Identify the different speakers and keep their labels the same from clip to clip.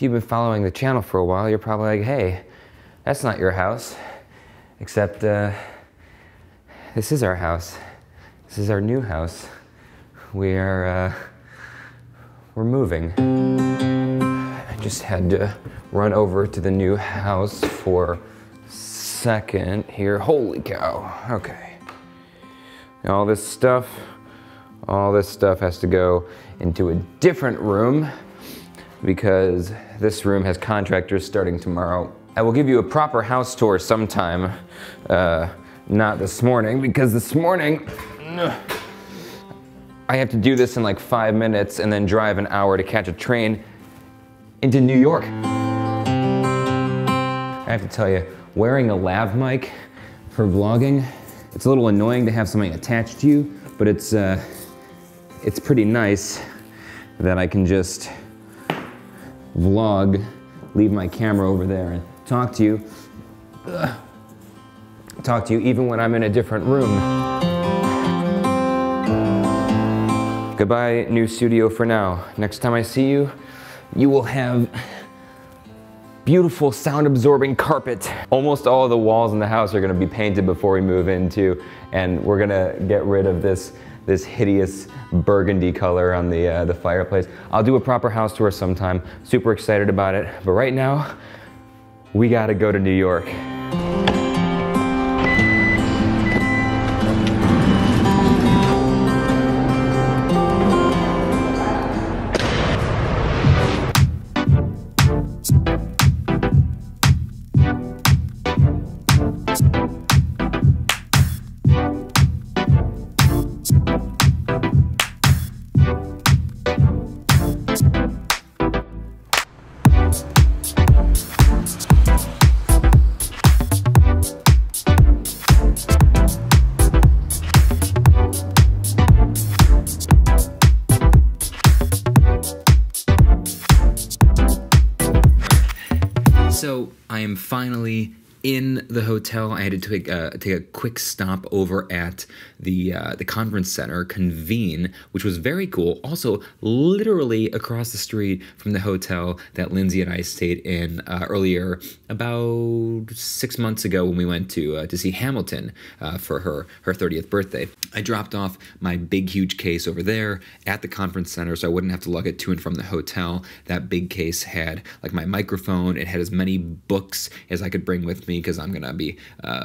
Speaker 1: if you've been following the channel for a while, you're probably like, hey, that's not your house, except this is our house. This is our new house. We're moving. I just had to run over to the new house for a second here. Holy cow, okay. All this stuff has to go into a different room because this room has contractors starting tomorrow. I will give you a proper house tour sometime, not this morning, because this morning, I have to do this in like 5 minutes and then drive an hour to catch a train into New York. I have to tell you, wearing a lav mic for vlogging, it's a little annoying to have something attached to you, but it's pretty nice that I can just vlog, leave my camera over there and talk to you. Talk to you even when I'm in a different room. Goodbye, new studio for now. Next time I see you, you will have beautiful sound-absorbing carpet. Almost all of the walls in the house are gonna be painted before we move in too, and we're gonna get rid of this hideous burgundy color on the fireplace. I'll do a proper house tour sometime. Super excited about it, but right now, we gotta go to New York. So I am finally in the hotel. I had to take a quick stop over at the conference center, Convene, which was very cool. Also, literally across the street from the hotel that Lindsay and I stayed in earlier, about 6 months ago when we went to see Hamilton for her 30th birthday. I dropped off my big, huge case over there at the conference center so I wouldn't have to lug it to and from the hotel. That big case had like my microphone. It had as many books as I could bring with me because I'm going to be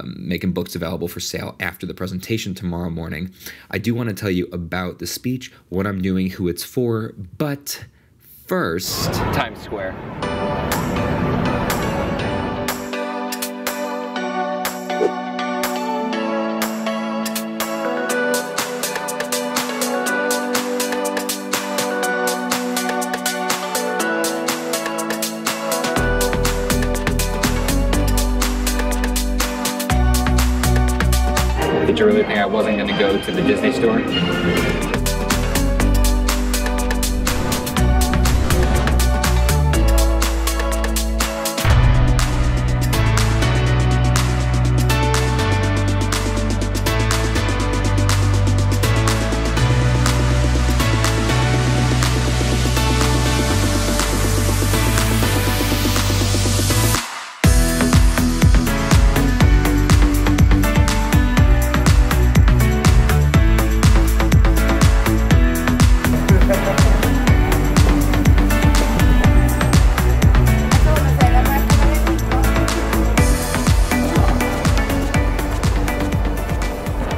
Speaker 1: making books available for sale after the presentation tomorrow morning. I do want to tell you about the speech, what I'm doing, who it's for, but first... Times Square. Did you really think I wasn't going to go to the Disney store?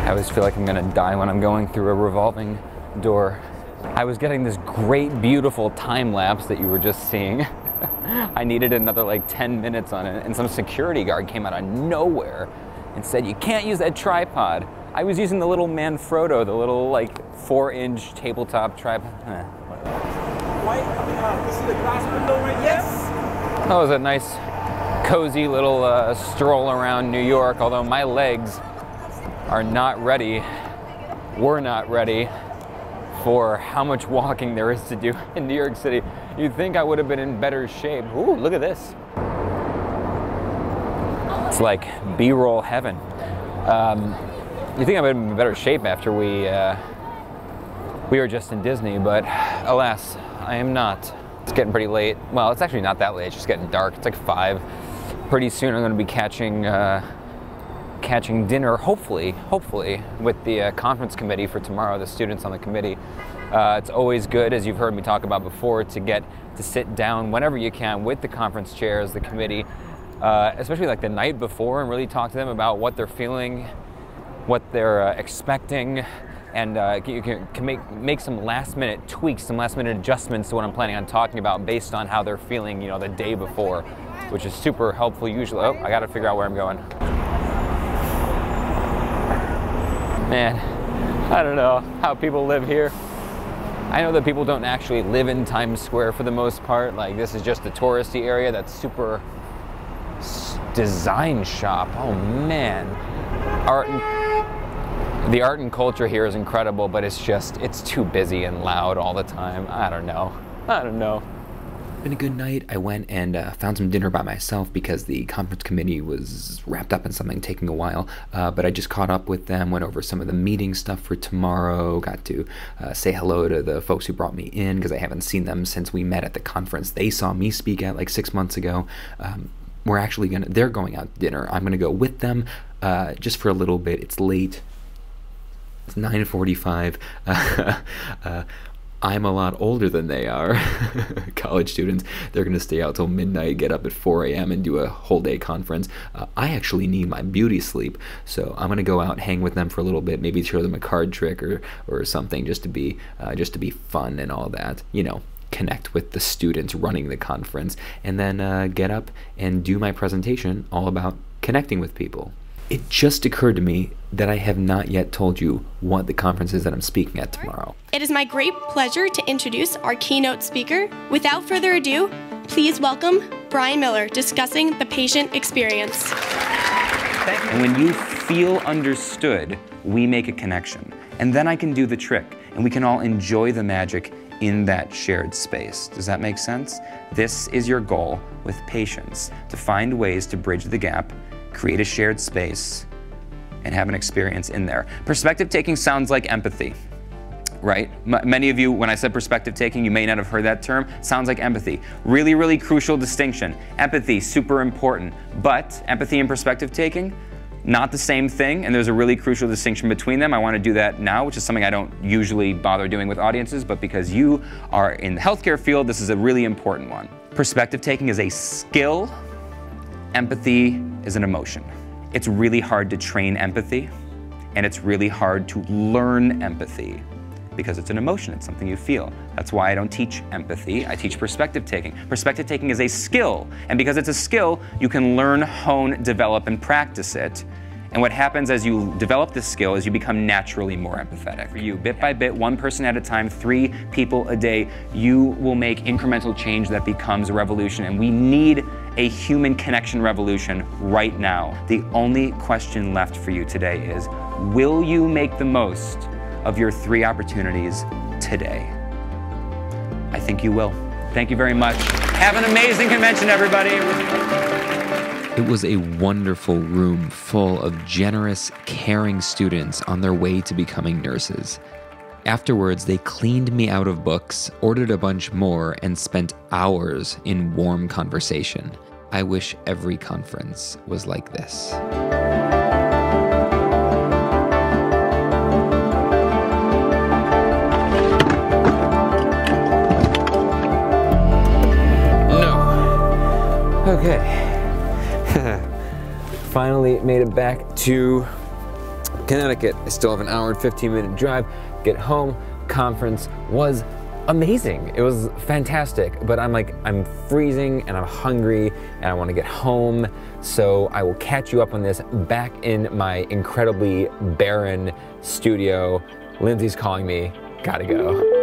Speaker 1: I always feel like I'm gonna die when I'm going through a revolving door. I was getting this great, beautiful time lapse that you were just seeing. I needed another like 10 minutes on it, and some security guard came out of nowhere and said, "You can't use that tripod." I was using the little Manfrotto, the little like 4-inch tabletop tripod.
Speaker 2: This is the glass window right here? Yes.
Speaker 1: That was a nice, cozy little stroll around New York, although my legs are not ready, were not ready for how much walking there is to do in New York City. You'd think I would have been in better shape. Ooh, look at this. It's like B-roll heaven. You think I would have been in better shape after we were just in Disney, but alas, I am not.
Speaker 3: It's getting pretty late. Well, it's actually not that late. It's just getting dark. It's like 5. Pretty soon I'm going to be catching dinner, hopefully, with the conference committee for tomorrow, the students on the committee. It's always good, as you've heard me talk about before, to get to sit down whenever you can with the conference chairs, the committee, especially like the night before, and really talk to them about what they're feeling, what they're expecting, and you can make some last-minute tweaks, some last-minute adjustments to what I'm planning on talking about based on how they're feeling, the day before, which is super helpful usually. Oh, I got to figure out where I'm going. Man, I don't know how people live here. I know that people don't actually live in Times Square for the most part. Like, this is just the touristy area that's super design shop. Oh man. The art and culture here is incredible, but it's too busy and loud all the time. I don't know.
Speaker 1: Been a good night. I went and found some dinner by myself because the conference committee was wrapped up in something taking a while, but I just caught up with them, went over some of the meeting stuff for tomorrow, got to say hello to the folks who brought me in because I haven't seen them since we met at the conference they saw me speak at like 6 months ago. They're going out to dinner. I'm gonna go with them just for a little bit. It's late. It's 9:45. I'm a lot older than they are. College students, they're going to stay out till midnight, get up at 4 a.m. and do a whole day conference. I actually need my beauty sleep, so I'm going to go out, hang with them for a little bit, maybe show them a card trick or something just to be fun and all that. Connect with the students running the conference, and then get up and do my presentation all about connecting with people. It just occurred to me that I have not yet told you what the conference is that I'm speaking at tomorrow.
Speaker 4: It is my great pleasure to introduce our keynote speaker. Without further ado, please welcome Brian Miller discussing the patient experience.
Speaker 3: And when you feel understood, we make a connection. And then I can do the trick, and we can all enjoy the magic in that shared space. Does that make sense? This is your goal with patients, to find ways to bridge the gap, create a shared space, and have an experience in there. Perspective taking sounds like empathy, right? Many of you, when I said perspective taking, you may not have heard that term. Sounds like empathy. Really, really crucial distinction. Empathy, super important, but empathy and perspective taking, not the same thing, and there's a really crucial distinction between them. I want to do that now, which is something I don't usually bother doing with audiences, but because you are in the healthcare field, this is a really important one. Perspective taking is a skill. Empathy is an emotion. It's really hard to train empathy, and it's really hard to learn empathy because it's an emotion, it's something you feel. That's why I don't teach empathy, I teach perspective taking. Perspective taking is a skill, and because it's a skill, you can learn, hone, develop, and practice it. And what happens as you develop this skill is you become naturally more empathetic. For you, bit by bit, one person at a time, 3 people a day, you will make incremental change that becomes a revolution. And we need a human connection revolution right now. The only question left for you today is, will you make the most of your 3 opportunities today? I think you will. Thank you very much. Have an amazing convention, everybody.
Speaker 1: It was a wonderful room full of generous, caring students on their way to becoming nurses. Afterwards, they cleaned me out of books, ordered a bunch more, and spent hours in warm conversation. I wish every conference was like this.
Speaker 3: No. Okay. Finally made it back to Connecticut. I still have an hour and 15-minute drive. Get home. Conference was amazing. It was fantastic, but I'm freezing and I'm hungry and I want to get home. So I will catch you up on this back in my incredibly barren studio. Lindsay's calling me. Gotta go.